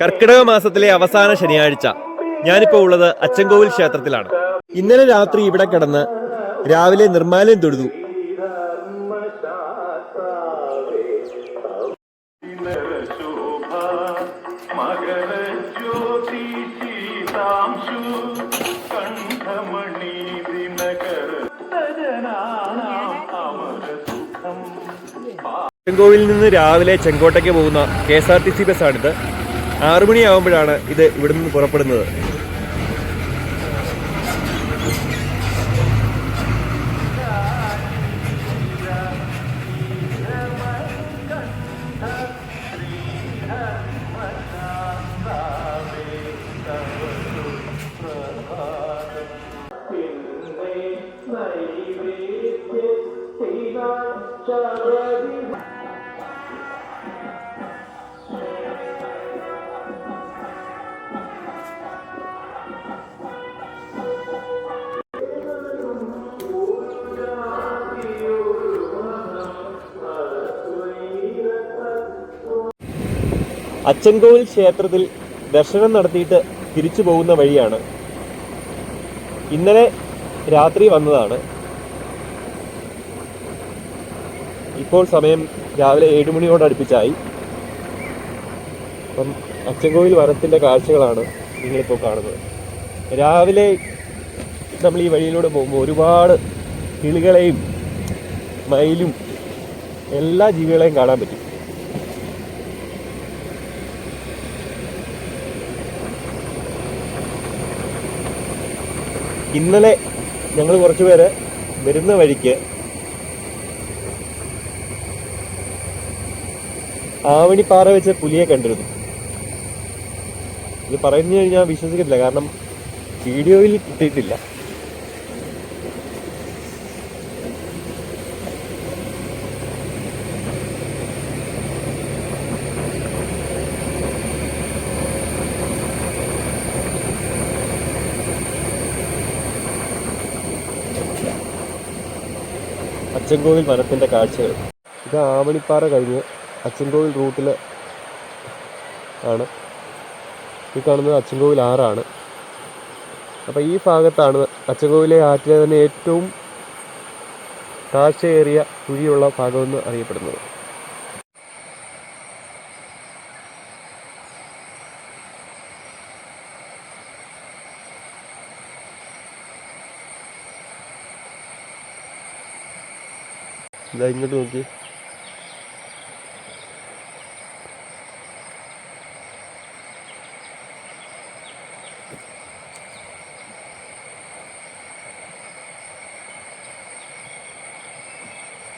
കർക്കിടക മാസത്തിലെ അവസാന ശനിയാഴ്ച ഞാനിപ്പോൾ ഉള്ളത് അച്ചൻകോവിൽ ക്ഷേത്രത്തിലാണ്. ഇന്നലെ രാത്രി ഇവിടെ കിടന്ന് രാവിലെ നിർമ്മാലയം തൊഴുതു. അച്ചൻകോവിലിൽ നിന്ന് രാവിലെ ചെങ്കോട്ടയ്ക്ക് പോകുന്ന KSRTC ബസ്സാണിത്. 6 മണിയാകുമ്പോഴാണ് ഇത് ഇവിടെ നിന്ന് പുറപ്പെടുന്നത്. അച്ചൻകോവിൽ ക്ഷേത്രത്തിൽ ദർശനം നടത്തിയിട്ട് തിരിച്ചു പോകുന്ന വഴിയാണ്. ഇന്നലെ രാത്രി വന്നതാണ്. ഇപ്പോൾ സമയം രാവിലെ 7 മണിയോടടുപ്പിച്ചായി. അപ്പം അച്ചൻകോവിൽ വനത്തിൻ്റെ കാഴ്ചകളാണ് നിങ്ങളിപ്പോൾ കാണുന്നത്. രാവിലെ നമ്മൾ ഈ വഴിയിലൂടെ പോകുമ്പോൾ ഒരുപാട് കിളികളെയും മയിലും എല്ലാ ജീവികളെയും കാണാൻ പറ്റും. ഇന്നലെ ഞങ്ങൾ കുറച്ച് പേര് വരുന്ന വഴിക്ക് ആവണിപ്പാറ വെച്ച് പുലിയെ കണ്ടിരുന്നു. ഇത് പറഞ്ഞു കഴിഞ്ഞാൽ വിശ്വസിക്കത്തില്ല, കാരണം വീഡിയോയിൽ കിട്ടിയിട്ടില്ല. അച്ചൻകോവിൽ വനത്തിൻ്റെ കാഴ്ചകൾ. ഇത് ആവണിപ്പാറ കഴിഞ്ഞ് അച്ചൻകോവിൽ റൂട്ടിൽ ആണ്. ഈ കാണുന്നത് അച്ചൻകോവിൽ ആറാണ്. അപ്പോൾ ഈ ഭാഗത്താണ് അച്ചൻകോവിലെ ആറ്റിലെ തന്നെ ഏറ്റവും താഴ്ചയേറിയ കുഴിയുള്ള ഭാഗമെന്ന് അറിയപ്പെടുന്നത്. ഇതാ ഇങ്ങോട്ട് നോക്കി.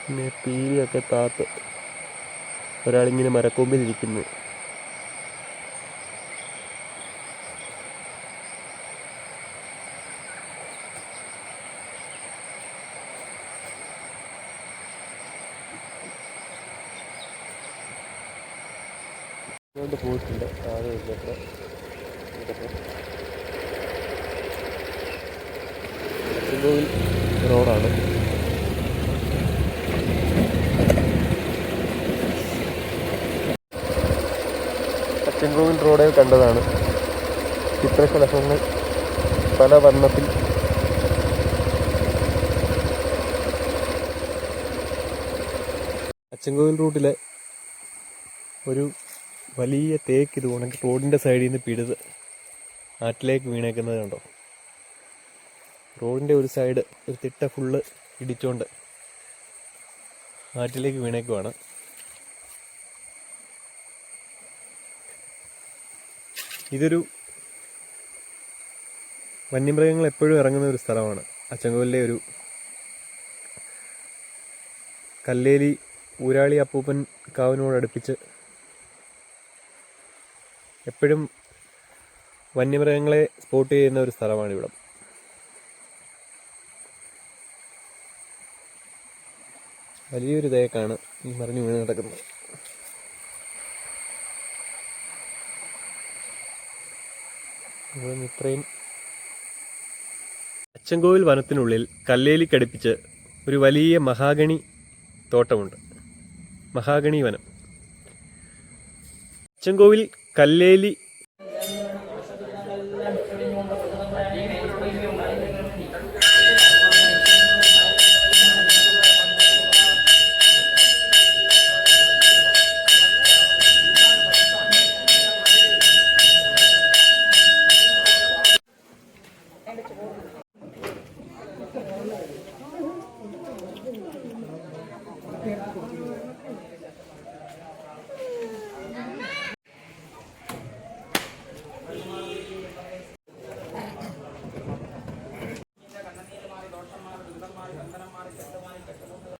പിന്നെ പീലിയൊക്കെ താത്ത് ഒരാളിങ്ങനെ മരക്കൊമ്പിലിരിക്കുന്നു. പോയിട്ടുണ്ട് താഴെ അച്ചൻകോവിൽ റോഡാണ്. അച്ചൻകോവിൽ റോഡിൽ കണ്ടതാണ് ചിത്രശലഭങ്ങൾ പല വർണ്ണത്തിൽ. അച്ചൻകോവിൽ റൂട്ടിലെ ഒരു വലിയ തേക്ക് ഇത് ഉണക്കി റോഡിൻ്റെ സൈഡിൽ നിന്ന് പിഴുത് ആറ്റിലേക്ക് വീണേക്കുന്നത് കണ്ടോ. റോഡിൻ്റെ ഒരു സൈഡ് ഒരു തിട്ട ഫുള്ള് ഇടിച്ചോണ്ട് ആറ്റിലേക്ക് വീണേക്കുവാണ്. ഇതൊരു വന്യമൃഗങ്ങൾ എപ്പോഴും ഇറങ്ങുന്ന ഒരു സ്ഥലമാണ്. അച്ചൻകോവിലെ ഒരു കല്ലേലി ഊരാളി അപ്പൂപ്പൻ കാവിനോടടുപ്പിച്ച് എപ്പോഴും വന്യമൃഗങ്ങളെ സ്പോട്ട് ചെയ്യുന്ന ഒരു സ്ഥലമാണ് ഇവിടെ. വലിയൊരു തേക്കാണ് ഈ മറിഞ്ഞു വീണ് കിടക്കുന്നത്. ഇത്രയും അച്ചൻകോവിൽ വനത്തിനുള്ളിൽ കല്ലേലിക്കടുപ്പിച്ച് ഒരു വലിയ മഹാഗണി തോട്ടമുണ്ട്. മഹാഗണി വനം. അച്ചൻകോവിൽ കല്ലേലി